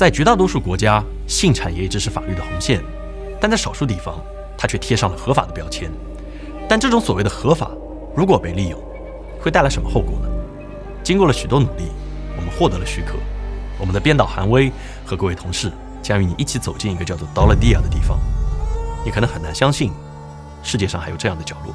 在绝大多数国家，性产业一直是法律的红线，但在少数地方，它却贴上了合法的标签。但这种所谓的合法，如果被利用，会带来什么后果呢？经过了许多努力，我们获得了许可。我们的编导韩威和各位同事将与你一起走进一个叫做 Dollar Dia 的地方。你可能很难相信，世界上还有这样的角落。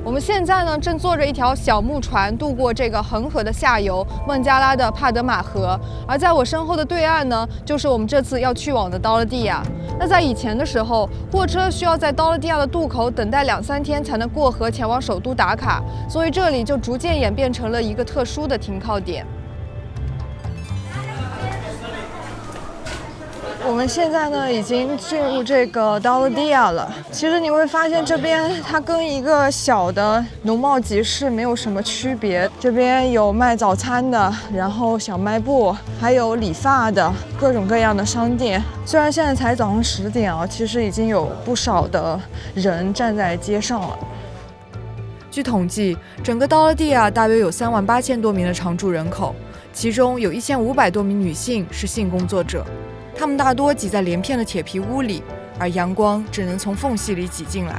我们现在呢，正坐着一条小木船渡过这个恒河的下游孟加拉的帕德玛河，而在我身后的对岸呢，就是我们这次要去往的刀勒地亚。那在以前的时候，货车需要在刀勒地亚的渡口等待2-3天才能过河前往首都达卡，所以这里就逐渐演变成了一个特殊的停靠点。我们现在呢已经进入这个刀勒地亚了。其实你会发现这边它跟一个小的农贸集市没有什么区别。这边有卖早餐的，然后小卖部，还有理发的，各种各样的商店。虽然现在才早上10点啊，其实已经有不少的人站在街上了。据统计，整个刀勒地亚大约有38000多名的常住人口，其中有1500多名女性是性工作者。他们大多挤在连片的铁皮屋里，而阳光只能从缝隙里挤进来。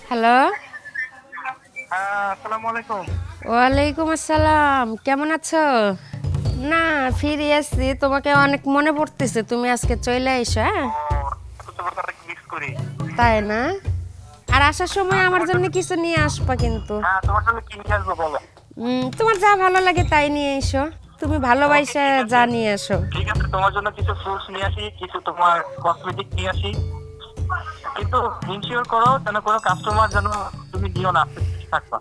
hello, আসসালামু আলাইকুম। ওয়ালাইকুম আসসালাম। কেমন আছো? না, ফিরে আসছি, তোমাকে অনেক মনে পড়তেছে, তুমি আজকে চলে এসো। হ্যাঁ, মিস করি। তাই না? আর আসার সময় আমার জন্য কিছু নিয়ে আসবা কিন্তু। হ্যাঁ, তোমার জন্য কি নিয়ে আসবো বলো? তোমার যা ভালো লাগে তাই নিয়ে এসো, তুমি ভালোবাসা যা নিয়ে এসো। ঠিক আছে, তোমার জন্য কিছু ফ্রুটস নিয়ে আসি, কিছু তোমার কসমেটিক নিয়ে আসি, কিন্তু ইনশিওর করো যেন কোনো কাস্টমার যেন তুমি দিও না, থাকবা।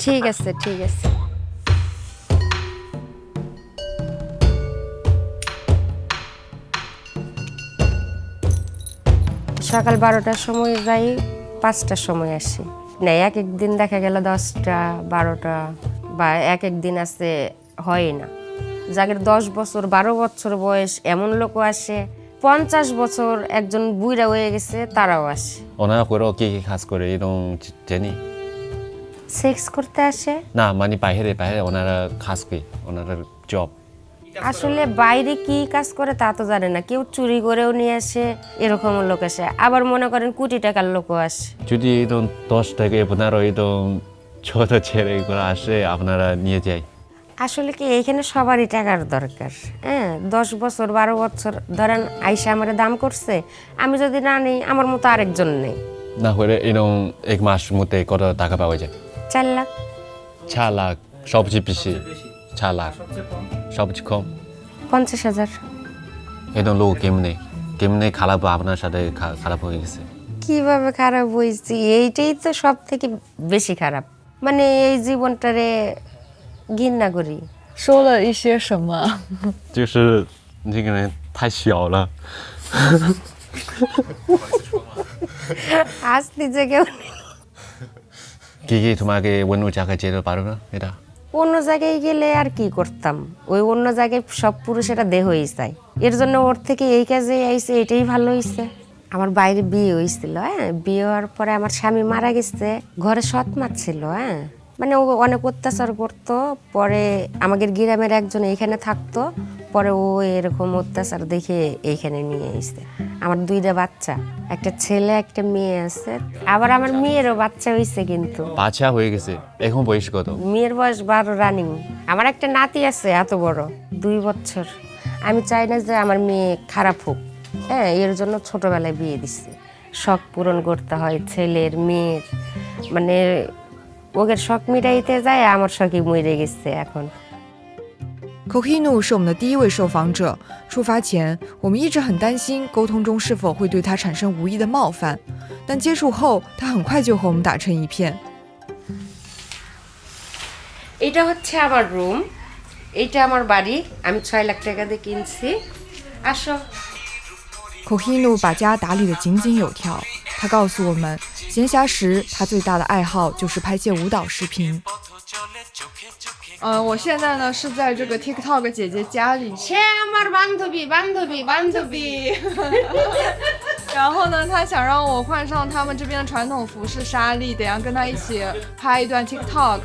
ঠিক আছে, ঠিক আছে। সকাল 12টার সময় যাই, 5টার সময় আসি। না, এক দিন দেখা গেল 10টা 12টা, বা এক দিন আসতে হয় না। যাদের 10 বছর 12 বছর বয়স এমন লোকও আসে, 50 বছর একজন বুড়া হয়ে গেছে তারাও আসে। ওনারা করে কি কাজ করে এরকম জানি? সেক্স করতে আসে না, মানে বাইরে ওনারা কাজ কি, ওনারা জব। আসলে বাইরে কি কাজ করে তা তো জানে না, কেউ চুরি করেও নিয়ে আসে, এরকম লোক আসে, আবার মনে করেন কোটি টাকার লোকও আসে। যদি এরকম 10 থেকে 15 এরকম ছোট ছেলেগুলো আসে আপনারা নিয়ে যাই। আসলে কি এইখানে সবারই টাকার দরকার। হ্যাঁ, 10 বছর 12 বছর ধরেন আইসা আমার দাম করছে, আমি যদি না নেই আমার মতো আরেকজন নেই। না হলে এরকম 1 মাস মধ্যে কত টাকা পাওয়া যায়? 4 লাখ। 4 লাখ সবচেয়ে বেশি? 4 লাখ সবচেয়ে কম 50,000। এরকম লোক কেমনে খারাপ আপনার সাথে খারাপ হয়ে গেছে? কিভাবে খারাপ হয়েছি, এইটাই তো সব থেকে বেশি খারাপ। মানে এই জীবনটারে ঘৃণা করি।说了一些什么？就是这个人太小了。আসতে যে কেউ নেই। কি তোমাকে অন্য জায়গায় যেতে পারো না? এটা অন্য জায়গায় গেলে আর কি করতাম, ওই অন্য জায়গায় সব পুরুষেরা দেহই চায়, এর জন্য ওর থেকে এই কাজে আইছে, এটাই ভালো হয়েছে। আমার বাইরে বিয়ে হয়েছিল। হ্যাঁ, বিয়ে হওয়ার পরে আমার স্বামী মারা গেছে, ঘরে সৎ মা ছিল। হ্যাঁ, মানে ও অনেক অত্যাচার করতো, পরে আমাদের গ্রামের একজন এইখানে থাকতো, পরে ও এরকম অত্যাচার দেখে এইখানে নিয়ে এসেছে। আমার 2টা বাচ্চা, একটা ছেলে একটা মেয়ে আছে, আবার আমার মেয়েরও বাচ্চা হয়েছে। কিন্তু বাচ্চা হয়ে গেছে, এখন বয়স কত? মেয়ের বয়স 12 রানিং। আমার একটা নাতি আছে এত বড়, 2 বছর। আমি চাই না যে আমার মেয়ে খারাপ হোক। হ্যাঁ, এর জন্য ছোটবেলায় বিয়ে দিচ্ছি। শখ পূরণ করতে হয় ছেলের মেয়ের, মানে ওদের শখ মিটাইতে যায়, আমার শখই মরে গেছে এখন। Kohinu 是我们的第1位受访者。出发前，我们一直很担心沟通中是否会对他产生无意的冒犯，但接触后，他很快就和我们打成一片。এটা হচ্ছে আমার রুম, এইটা আমার বাড়ি, আমি 6 লাখ টাকা দিয়ে কিনছি। আসো। Kohinoor 把家打理得井井有条。他告诉我们，闲暇时他最大的爱好就是拍些舞蹈视频。我现在呢是在这个 TikTok 姐姐家里。সে আমার বান্ধবী。然后呢，他想让我换上他们这边的传统服饰纱丽，等下跟他一起拍一段 TikTok。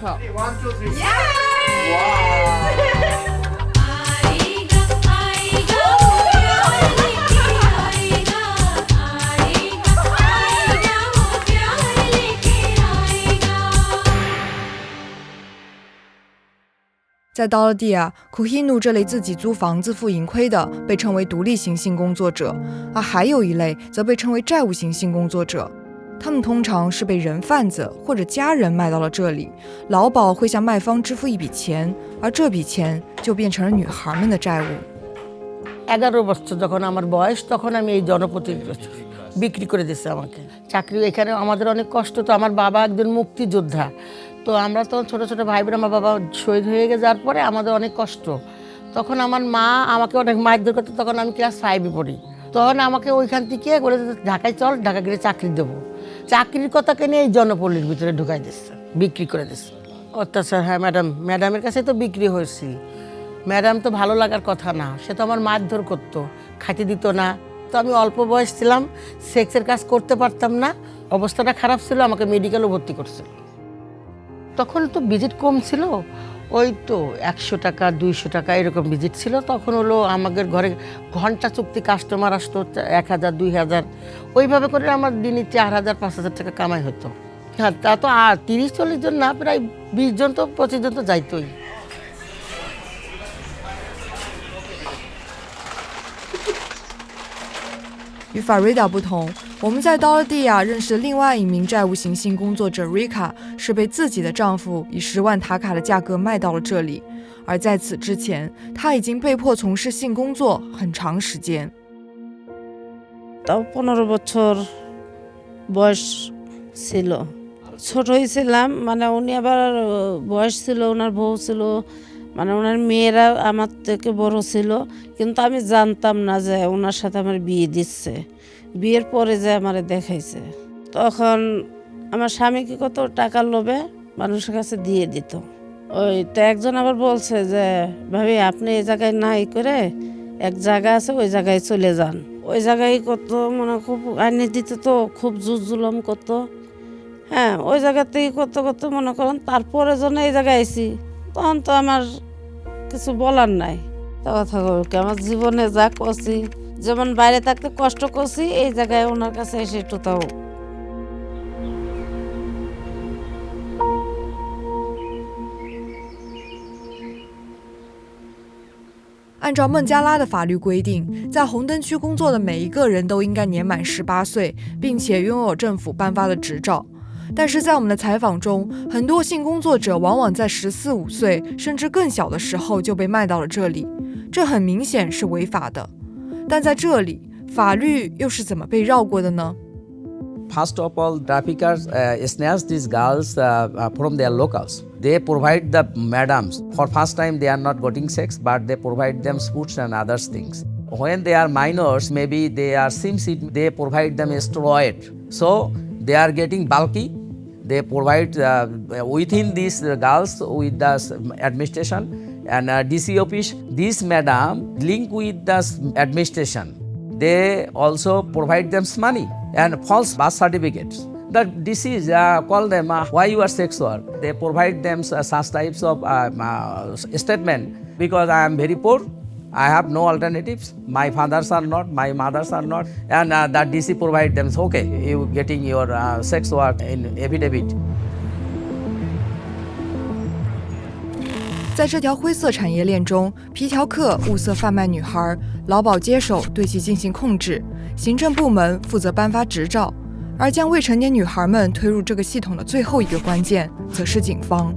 在刀勒地亚，Kohinoor 这类自己租房自负盈亏的被称为独立型性工作者，而还有一类则被称为债务型性工作者。他们通常是被人贩子或者家人卖到了这里，劳保会向卖方支付一笔钱，而这笔钱就变成了女孩们的债务。11 বছর যখন আমার বয়স, তখন আমি এই জনপতি বিক্রি করে দিচ্ছে আমাকে। চাকরি এখানে আমাদের অনেক কষ্ট, তো আমার বাবা একজন মুক্তিযোদ্ধা, তো আমরা তো ছোট ছোট ভাই বোন, আমার বাবা শহীদ হয়ে যাওয়ার পরে আমাদের অনেক কষ্ট। তখন আমার মা আমাকে অনেক মারধর করতো, তখন আমি ক্লাস 5-এ পড়ি। তখন আমাকে ওইখান থেকে বলে ঢাকায় চল, ঢাকা গিয়ে চাকরি দেবো। চাকরির কথাকে নিয়ে এই জনপল্লীর ভিতরে ঢুকাই দিচ্ছে, বিক্রি করে দিচ্ছে। অত্যাচার, হ্যাঁ ম্যাডামের কাছে তো বিক্রি হয়েছি। ম্যাডাম তো ভালো লাগার কথা না, সে তো আমার মারধর করতো, খাইতে দিত না। তো আমি অল্প বয়স ছিলাম, সেক্সের কাজ করতে পারতাম না, অবস্থাটা খারাপ ছিল, আমাকে মেডিকেলও ভর্তি করছিল। তখন তো ভিজিট কম ছিল, ওই তো 100 টাকা 200 টাকা এরকম ভিজিট ছিল। তখন হলো আমাদের ঘরে ঘন্টা চুক্তি কাস্টমার আসতো 1000 2000, ওইভাবে করে আমার দিনে 4000 5000 টাকা কামাই হতো। হ্যাঁ, তা তো আর 30-40 জন না, প্রায় 20 জন তো 25 জন তো যাইতোই।与法瑞达不同，我们在刀勒地亚认识另外一名债务型性工作者 Rika， 是被自己的丈夫以10万塔卡的价格卖到了这里，而在此之前，她已经被迫从事性工作很长时间。তাও 15 বছর বয়স ছিল, ছোটই ছিলাম। মানে উনি আবার বয়স ছিল, ওনার বউ ছিল, মানে ওনার মেয়েরা আমার থেকে বড় ছিল, কিন্তু আমি জানতাম না যে ওনার সাথে আমার বিয়ে দিচ্ছে। বিয়ের পরে যে আমার দেখাইছে, তখন আমার স্বামীকে কত টাকার লোভে মানুষের কাছে দিয়ে দিত। ওই তো একজন আবার বলছে যে ভাবি আপনি এই জায়গায় নাই করে এক জায়গা আছে, ওই জায়গায় চলে যান। ওই জায়গায় কত মানে খুব আইনে দিত, তো খুব জুলুম করতো। হ্যাঁ, ওই জায়গাতেই কত মনে করেন। তারপরে যখন এই জায়গায় আইছি, তখন তো আমার কিছু বলার নাই। তা কথা বলকে আমার জীবনে যা করছি, যেমন বাইরে থাকতে কষ্ট করছি, এই জায়গায় ওনার কাছে এসে একটু তাও।按照孟加拉的法律规定，在红灯区工作的每一个人都应该年满18岁，并且拥有政府颁发的执照。但是在我们的采访中，很多性工作者往往在14、15岁甚至更小的时候就被卖到了这里，这很明显是违法的。但在这里，法律又是怎么被绕过的呢？ First of all, traffickers snatch these girls from their locals. They provide the madams. For first time, they are not getting sex, but they provide them foods and other things. When they are minors, maybe they are SimSit, they provide them steroid. So they are getting bulky. They provide within these girls with the administration and DC office. This madam link with the administration. They also provide them money and false birth certificates. The disease call them why you are sex work. They provide them such types of statement because I am very poor. I have no alternatives. My fathers are not, my mothers are not, and the DC provide them. So, okay, you getting your sex work in affidavit. 在这条灰色产业链中，皮条客物色贩卖女孩，劳保接手对其进行控制，行政部门负责颁发执照，而将未成年女孩们推入这个系统的最后一个关键，则是警方。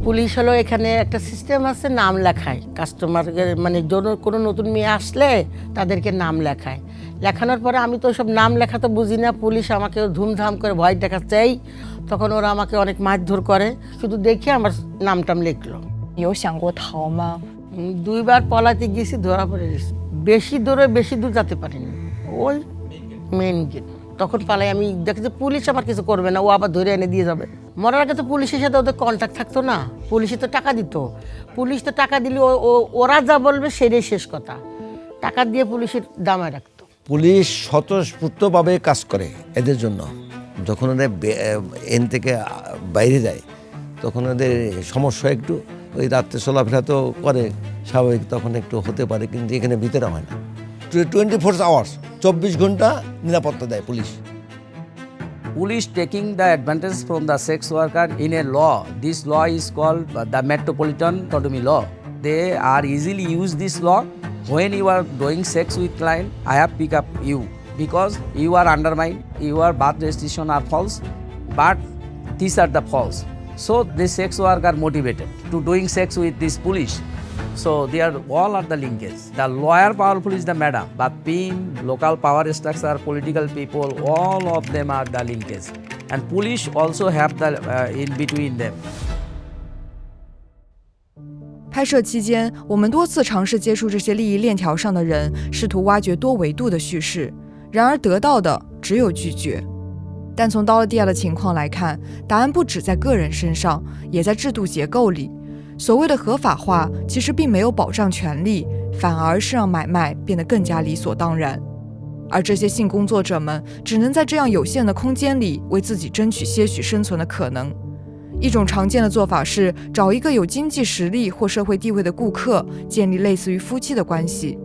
police হলো এখানে একটা system আছে, নাম লেখায় customer, মানে কোনো নতুন মেয়ে আসলে তাদেরকে নাম লেখায়। লেখানোর পরে আমি তো সব নাম লেখা তো বুঝি না, পুলিশ আমাকে ধুমধাম করে ভয় দেখাচ্ছে। তখন ওরা আমাকে অনেক মারধর করে, শুধু দেখে আমার নামটাম লিখলো।有想过逃吗？ দুইবার পলাতে গেছি, ধরা পড়ে গেছি। বেশি দূর যেতে পারিনি, ওই মেন গেট। তখন পালাই, আমি দেখি পুলিশ আমার কিছু করবে না, ও আবার ধরে এনে দিয়ে যাবে। মরার আগে তো পুলিশের সাথে ওদের কন্ট্যাক্ট থাকতো না, পুলিশে তো টাকা দিত। পুলিশ তো টাকা দিলে ওরা যা বলবে সেটাই শেষ কথা, টাকা দিয়ে পুলিশের দামায় রাখতো। পুলিশ স্বতঃস্ফূর্তভাবে কাজ করে এদের জন্য। যখন ওরা এন থেকে বাইরে যায় তখন ওদের সমস্যা একটু, ওই রাত্রে চলাফেরা তো করে স্বাভাবিক, তখন একটু হতে পারে, কিন্তু এখানে ভিতরে হয় না। 24 আওয়ার্স 24 ঘন্টা নিরাপত্তা দেয় police. Police taking the advantage from the sex worker in a law. This law is called the Metropolitan Autonomy Law. They are easily use this law. When you are doing sex with client, I have pick up you because you are undermined, your birth registration are false, but these are the false. So the sex worker are motivated to doing sex with this police. So they are all are the linkage. The lawyer powerful is the madam, but being local power structure, political people, all of them are the linkage. And police also have the in between them. 拍摄期间，我们多次尝试接触这些利益链条上的人，试图挖掘多维度的叙事，然而得到的只有拒绝。但从刀勒蒂亚的情况来看，答案不只在个人身上，也在制度结构里。所谓的合法化，其实并没有保障权利，反而是让买卖变得更加理所当然。而这些性工作者们只能在这样有限的空间里为自己争取些许生存的可能。一种常见的做法是找一个有经济实力或社会地位的顾客，建立类似于夫妻的关系，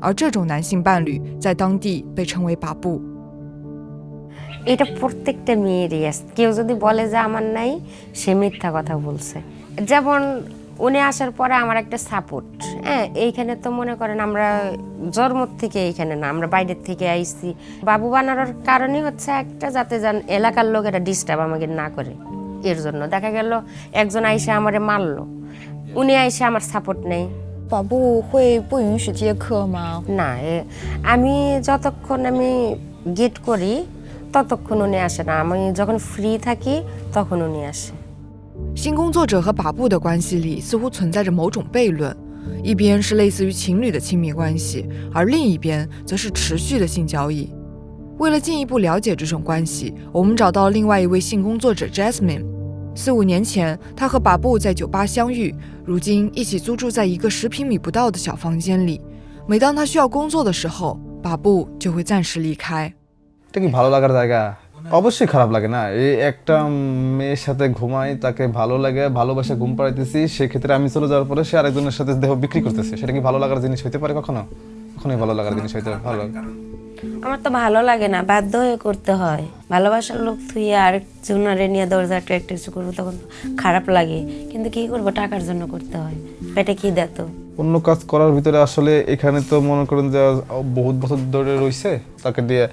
而这种男性伴侣在当地被称为把布。 এটা প্রত্যেকটা মেয়েরই আছে, কেউ যদি বলে যে আমার নাই, সে মিথ্যা কথা বলছে। যেমন উনি আসার পরে আমার একটা সাপোর্ট, হ্যাঁ, এইখানে তো মনে করেন আমরা জন্ম থেকে এইখানে না, আমরা বাইরের থেকে আইছি। বাবু বানানোর কারণই হচ্ছে একটা, যাতে এলাকার লোকেরা ডিস্টার্ব আমাকে না করে। এর জন্য দেখা গেল একজন আইসা আমারে মারলো, উনি আইসা আমার সাপোর্ট নেই। 保布会不允许接客吗？ না, আমি যতক্ষণ আমি গেট করি ততক্ষণ উনি আসে না, আমি যখন ফ্রি থাকি তখন উনি আসে। 性工作者和把布的关系里似乎存在着某种悖论，一边是类似于情侣的亲密关系，而另一边则是持续的性交易。为了进一步了解这种关系，我们找到另外一位性工作者 Jasmine。4-5年前，她和把布在酒吧相遇，如今一起租住在一个10平米不到的小房间里。每当她需要工作的时候，把布就会暂时离开。 এটা কি ভালো লাগার জায়গা? অবশ্যই খারাপ লাগে না। এই একটা মেয়ের সাথে ঘুমাই, তাকে ভালো লাগে, ভালোবাসা ঘুম পাড়াইতেছি, সেক্ষেত্রে আমি চলে যাওয়ার পরে সে আরেকজনের সাথে দেহ বিক্রি করতেছে, সেটা কি ভালো লাগার জিনিস হইতে পারে? কখনো কখনোই ভালো লাগার জিনিস হইতে ভালো। আমার তো ভালো লাগে না, বাধ্য হয়ে করতে হয়। ভালোবাসার লোক থুয়ে আরেকজনের নিয়ে দরজা একটা কিছু করবো, তখন খারাপ লাগে, কিন্তু কি করবো, টাকার জন্য করতে হয়, পেটে কি দেত। অন্য কাজ করার ভিতরে আসলে এখানে তো মনে করেন যে বহুত বছর ধরে রয়েছে, তাকে দিয়ে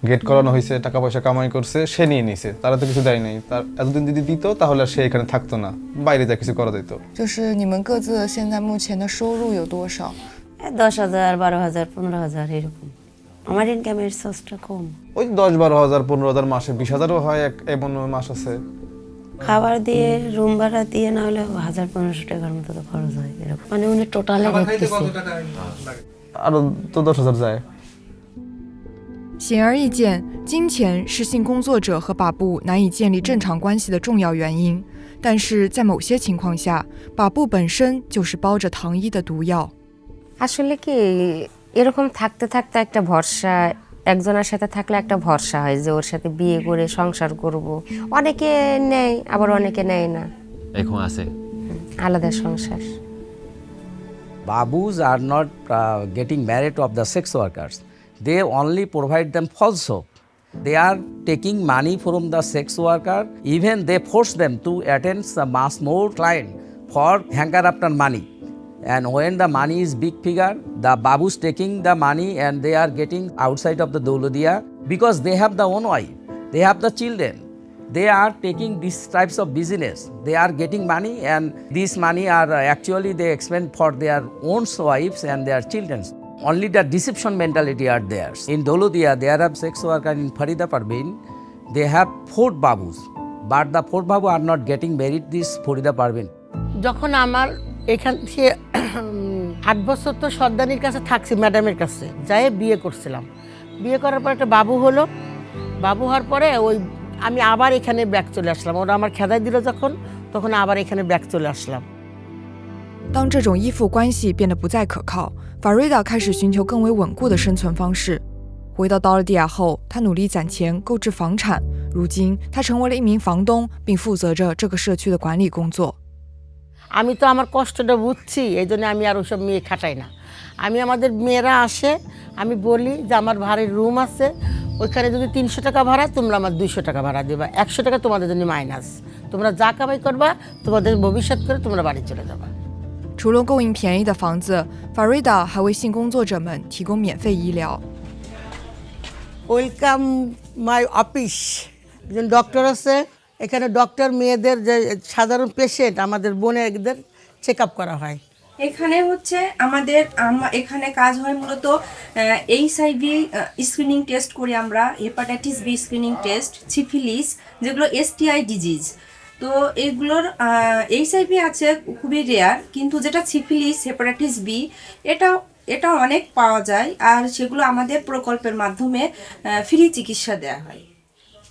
গেট করানো হয়েছে, টাকা পয়সা কামাই করছে, সে নিয়ে নিছে, তারা তো কিছু দেয় নাই। তার এতদিন যদি দিত তাহলে সে এখানে থাকতো না, বাইরে যা কিছু করা যেত। 就是你们各自现在目前的收入有多少？ 10,000, 12,000, 15,000 এরকম। আমার ইনকামের সোর্সটা কম। ওই 10, 12,000, 15,000 মাসে 20,000ও হয়, এমন মাস আছে। খাবার দিয়ে, রুম ভাড়া দিয়ে না হলে 1,000-1,500 টাকার মতো তো খরচ হয় এরকম। মানে উনি টোটালে দেখতেছে আরো তো 10,000 যায়। 显而易见，金钱是性工作者和把布难以建立正常关系的重要原因。但是在某些情况下，把布本身就是包着糖衣的毒药。 আসলে কি, এরকম থাকতে থাকতে একটা ভরসা, একজনের সাথে থাকলে একটা ভরসা হয় যে ওর সাথে বিয়ে করে সংসার করব। অনেকে নেয়, আবার অনেকে নেয় না, এখন আছে আলাদা সংসার। Babus are not getting married of the sex workers. They only provide them false hope. They are taking money from the sex worker. Even they force them to attend some mass more client for hanker after money. And when the money is big figure, the babus taking the money and they are getting outside of the Dolodia because they have the own wife, they have the children. They are taking these types of business. They are getting money and this money are actually they expend for their own wives and their children. Only the deception mentality are there. In Dolodia, there are sex worker in Farida Parveen. They have 4 babus. but the four Babu are not getting married this Farida Parveen. যখন আমার এখান থেকে 8 বছর তো সর্দানির কাছে থাকছি, ম্যাডামের কাছে যাই বিয়ে করছিলাম। বিয়ে করার পর একটা বাবু হলো, বাবু হওয়ার পরে ওই আমি আবার এখানে ব্যাক চলে আসলাম। ওরা আমার খেদাই দিল যখন, তখন আবার এখানে ব্যাক চলে আসলাম।当这种依附关系变得不再可靠，法瑞达开始寻求更为稳固的生存方式。回到道尔蒂亚后，他努力攒钱购置房产，如今他成为了一名房东，并负责着这个社区的管理工作。আমি তো আমার কষ্টটা বুঝছি, এই জন্য আমি আর ওসব মেয়ে খাটাই না। আমি আমাদের মেয়েরা আসে, আমি বলি যে আমার ভাড়ার রুম আছে, ওইখানে যদি 300 টাকা ভাড়া, তোমরা আমার 200 টাকা ভাড়া দেবা, 100 টাকা তোমাদের জন্য মাইনাস। তোমরা যা কামাই করবা তোমাদের ভবিষ্যৎ করে তোমরা বাড়ি চলে যাবা।除了供应便宜的房子，法瑞达还为性工作者们提供免费医疗。ওয়েলকাম মাই অফিস। একজন ডক্টর আছে এখানে, ডক্টর মেয়েদের যে সাধারণ পেশেন্ট আমাদের বোনেদের চেক আপ করা হয়। এখানে হচ্ছে আমাদের এখানে কাজ হয় মূলত HIV স্ক্রিনিং টেস্ট করি আমরা, hepatitis B screening test, syphilis, যেগুলো STI ডিজিজ। তো এগুলোর HIV আছে খুবই রেয়ার, কিন্তু যেটা সিফিলিস, হেপাটাইটিস বি, এটা অনেক পাওয়া যায়, আর সেগুলো আমাদের প্রকল্পের মাধ্যমে ফ্রি চিকিৎসা দেওয়া হয়।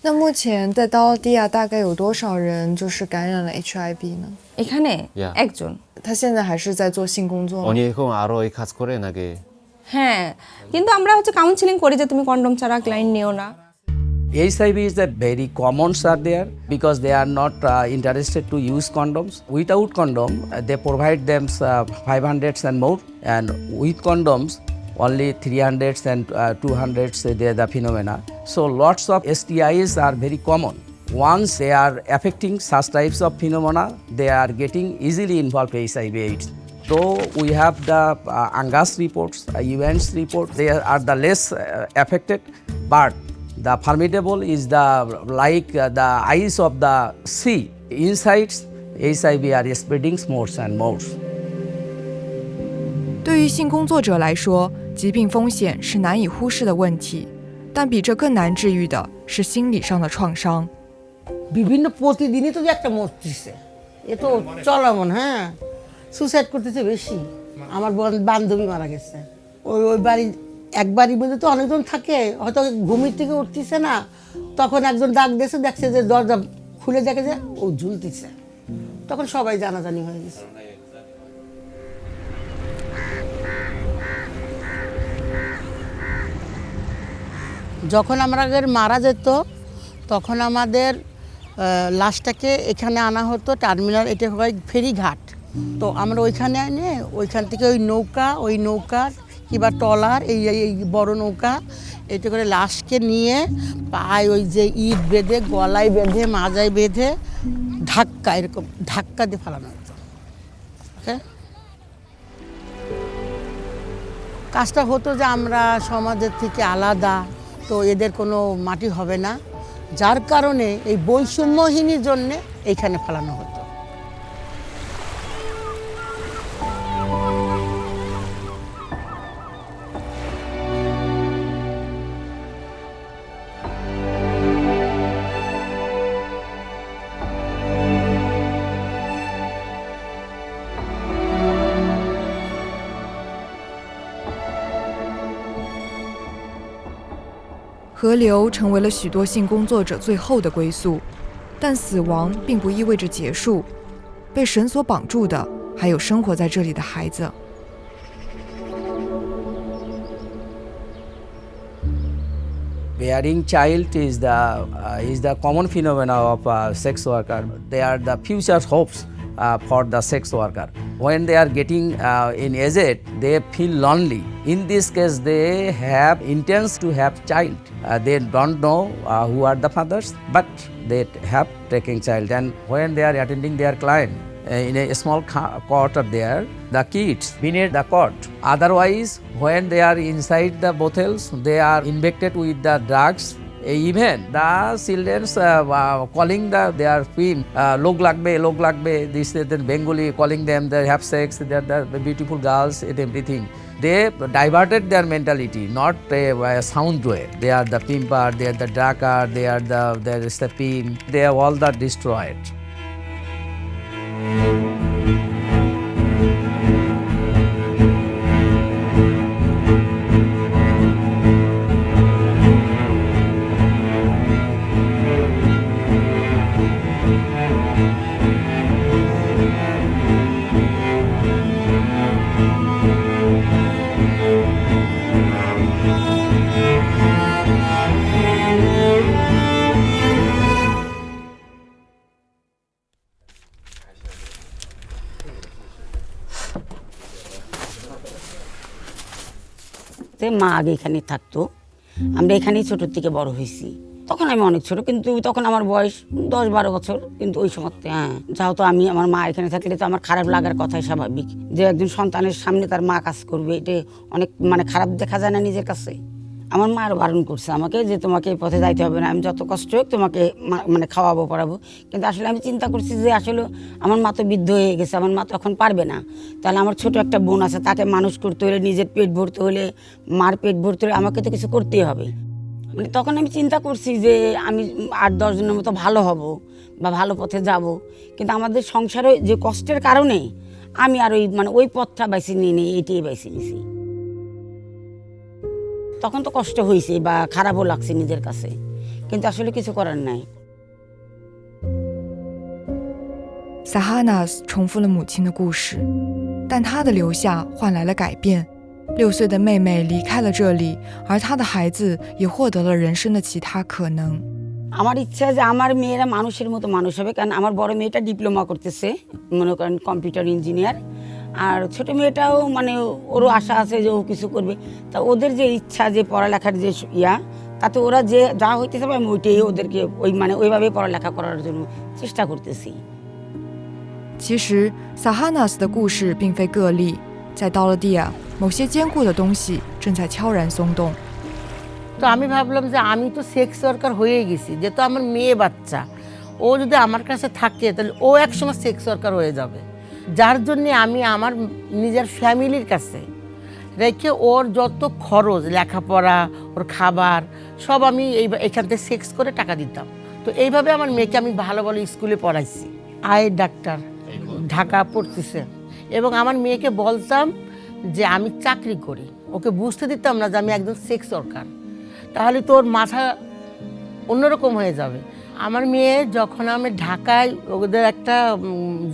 那目前在道尔蒂亚大概有多少人就是感染了 HIV 呢？ এখানে Yeah. একজন।他现在还是在做性工作吗？ উনি এখন আরো এই কাজ করে নাকি? হ্যাঁ, কিন্তু আমরা হচ্ছে কাউন্সিলিং করি যে তুমি কন্ডম ছাড়া ক্লায়েন্ট নিও না। HIV is a very commons are there because they are not interested to use condoms. Without condom, they provide them 500s and more, and with condoms, only 300s and 200s, they are the phenomena. So lots of STIs are very common. Once they are affecting such types of phenomena, they are getting easily involved in HIV/AIDS. So we have the Angas reports, UN's report. They are the less affected, but the formidable is the the eyes of the sea. Inside HIV are spreading more and more. 对于性工作者来说，疾病风险是难以忽视的问题，但比这更难治愈的是心理上的创伤。বিভিন্ন প্রতিদিনই তো যে একটা মরতেছে, এ তো চলমান। হ্যাঁ, suicide করতেছে বেশি। আমার বান্ধবী মারা গেছে, ওই বাড়ি এক বাড়ির মধ্যে তো অনেকজন থাকে, হয়তো ঘুমির থেকে উঠতেছে না, তখন একজন ডাক দিয়েছে, দেখছে যে দরজা খুলে দেখে যে ও ঝুলতেছে, তখন সবাই জানাজানি হয়ে গেছে। যখন আমাদের মারা যেত তখন আমাদের লাশটাকে এখানে আনা হতো টার্মিনাল, এটা হয় ফেরিঘাট। তো আমরা ওইখানে এনে ওইখান থেকে ওই নৌকা কিংবা ট্রলার, এই বড় নৌকা, এটা করে লাশকে নিয়ে পায়ে ওই যে ইট বেঁধে, গলায় বেঁধে, মাজায় বেঁধে, এরকম ধাক্কা দিয়ে ফেলানো হতো। ওকে, কাজটা হতো যে আমরা সমাজের থেকে আলাদা, তো এদের কোনো মাটি হবে না, যার কারণে এই বৈষম্যহীনের জন্যে এইখানে ফেলানো হতো।河流成为了许多性工作者最后的归宿，但死亡并不意味着结束，被绳索绑住的还有生活在这里的孩子。Bearing child is the common phenomena of sex worker. They are the future hopes for the sex worker. When they are getting in age, they feel lonely. In this case, they have intends to have child. They don't know who are the fathers, but they have taking child. And when they are attending their client in a small quarter there, the kids beneath the cot. Otherwise, when they are inside the brothels, they are infected with the drugs Even the children calling their film log lagbe, this the Bengali calling them, they have sex, they are the beautiful girls and everything. They diverted their mentality, not a sound way. They are the pimper, they are the dracker, they are the pimp, they are all that destroyed. মা আগে এখানে থাকতো, আমরা এখানেই ছোটোর থেকে বড় হয়েছি। তখন আমি অনেক ছোট, কিন্তু তখন আমার বয়স 10-12 বছর। কিন্তু ওই সময় যেহেতু আমি, আমার মা এখানে থাকলে তো আমার খারাপ লাগার কথাই স্বাভাবিক, যে একজন সন্তানের সামনে তার মা কাজ করবে, এটা অনেক খারাপ দেখা যায় না নিজের কাছে। আমার মা আরও বারণ করছে আমাকে যে তোমাকে এই পথে যাইতে হবে না, আমি যত কষ্ট হোক তোমাকে খাওয়াবো পড়াবো। কিন্তু আসলে আমি চিন্তা করছি যে আসলে আমার মা তো বৃদ্ধ হয়ে গেছে, আমার মা তো এখন পারবে না। তাহলে আমার ছোট একটা বোন আছে, তাকে মানুষ করতে হলে, নিজের পেট ভরতে হলে, মার পেট ভরতে হলে আমাকে তো কিছু করতেই হবে। তখন আমি চিন্তা করছি যে আমি 8-10 জনের মতো ভালো হব বা ভালো পথে যাব। কিন্তু আমাদের সংসারে যে কষ্টের কারণে আমি আর ওই পথটা বেছে নিয়ে নিই, এইটাই বেছে নিয়েছি। তখন তো কষ্ট হয়েছে বা খারাপও লাগছে নিজের কাছে, কিন্তু আসলে কিছু করার নাই। Sahanas 重复了母亲的故事，但她的留下换来了改变。6岁的妹妹离开了这里，而她的孩子也获得了人生的其他可能。আমার ইচ্ছা যে আমার মেয়েরা মানুষের মতো মানুষ হবে, কারণ আমার বড় মেয়েটা ডিপ্লোমা করতেছে, মনে করেন কম্পিউটার ইঞ্জিনিয়ার, আর ছোট মেয়েটাও ওরও আশা আছে যে ও কিছু করবে। তা ওদের যে ইচ্ছা, যে পড়ালেখার যে তাতে ওরা যে যা হইতেছে আমি ওইটাই ওদেরকে ওইভাবে পড়ালেখা করার জন্য চেষ্টা করতেছি।其实 Sahanas 的故事并非个例，在道勒蒂亚，某些坚固的东西正在悄然松动。তো আমি ভাবলাম যে আমি তো সেক্স ওয়ার্কার হয়ে গেছি, যেহেতু আমার মেয়ে বাচ্চা, ও যদি আমার কাছে থাকে তাহলে ও একসময় সেক্স ওয়ার্কার হয়ে যাবে। যার জন্যে আমি আমার নিজের ফ্যামিলির কাছে রেখে ওর যত খরচ, লেখাপড়া, ওর খাবার সব আমি এখান থেকে সেক্স করে টাকা দিতাম। তো এইভাবে আমার মেয়েকে আমি ভালো ভালো স্কুলে পড়াইছি। ডাক্তার ঢাকা পড়তেছে, এবং আমার মেয়েকে বলতাম যে আমি চাকরি করি, ওকে বুঝতে দিতাম না যে আমি একজন সেক্স ওয়ার্কার, তাহলে তোর মাথা অন্যরকম হয়ে যাবে। আমার মেয়ে যখন আমি ঢাকায় ওদের একটা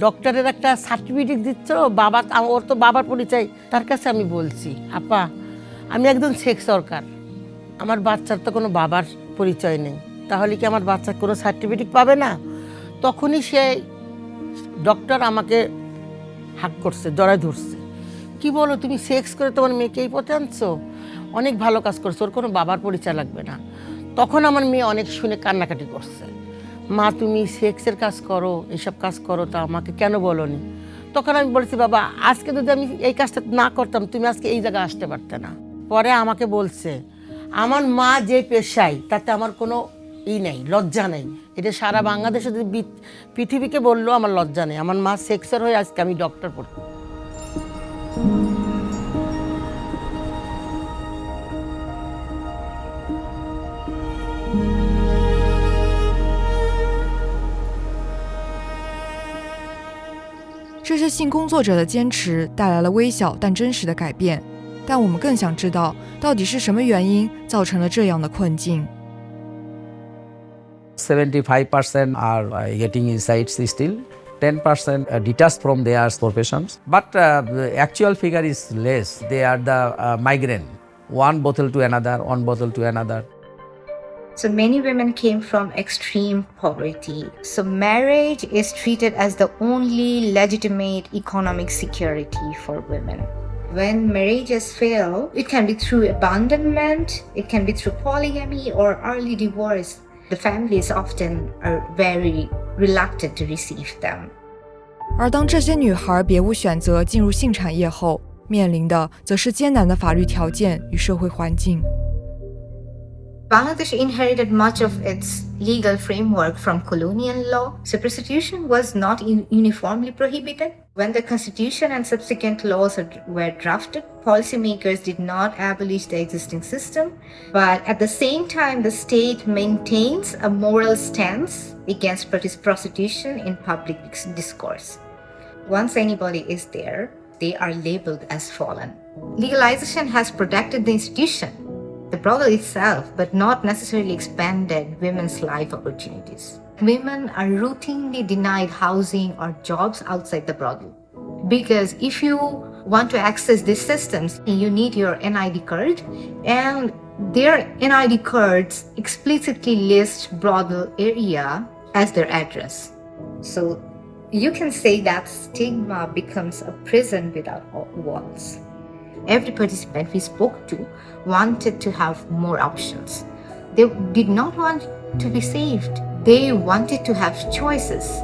ডক্টরের একটা সার্টিফিকেট দিচ্ছ, বাবা, ওর তো বাবার পরিচয়, তার কাছে আমি বলছি, আপা আমি একজন সেক্স ওয়ার্কার, আমার বাচ্চার তো কোনো বাবার পরিচয় নেই, তাহলে কি আমার বাচ্চার কোনো সার্টিফিকেট পাবে না? তখনই সে ডক্টর আমাকে হাক করছে, জড়ায় ধরছে, কি বলো তুমি সেক্স করে তোমার মেয়েকে এই পথে আনছো, অনেক ভালো কাজ করছো, ওর কোনো বাবার পরিচয় লাগবে না। তখন আমার মেয়ে অনেক শুনে কান্নাকাটি করছে, মা তুমি সেক্সের কাজ করো, এইসব কাজ করো, তা আমাকে কেন বলোনি? তখন আমি বলেছি, বাবা আজকে যদি আমি এই কাজটা না করতাম তুমি আজকে এই জায়গায় আসতে পারতে না। পরে আমাকে বলছে, আমার মা যে পেশায় তাতে আমার কোনো নেই, লজ্জা নেই, এটা সারা বাংলাদেশে যদি পৃথিবীকে বললো আমার লজ্জা নেই, আমার মা সেক্সের হয়ে আজকে আমি doctor পড়ি।这些性工作者的坚持带来了微小但真实的改变，但我们更想知道，到底是什么原因造成了这样的困境。75% are getting inside still, 10% detached from their professions, but the actual figure is less. They are the migrant, one bottle to another, one bottle to another. So many women came from extreme poverty. So marriage is treated as the only legitimate economic security for women. When marriages fail, it can be through abandonment, it can be through polygamy or early divorce. The families often are very reluctant to receive them. 而当这些女孩别无选择进入性产业后，面临的则是艰难的法律条件与社会环境。Bangladesh inherited much of its legal framework from colonial law, so prostitution was not uniformly prohibited. When the constitution and subsequent laws were drafted, policymakers did not abolish the existing system, but at the same time, the state maintains a moral stance against prostitution in public discourse. Once anybody is there, they are labeled as fallen. Legalization has protected the institution, the brothel itself, but not necessarily expanded women's life opportunities. Women are routinely denied housing or jobs outside the brothel. Because if you want to access these systems, you need your NID card, and their NID cards explicitly list brothel area as their address. So you can say that stigma becomes a prison without walls. Every participant we spoke to wanted to have more options. They did not want to be saved. They wanted to have choices.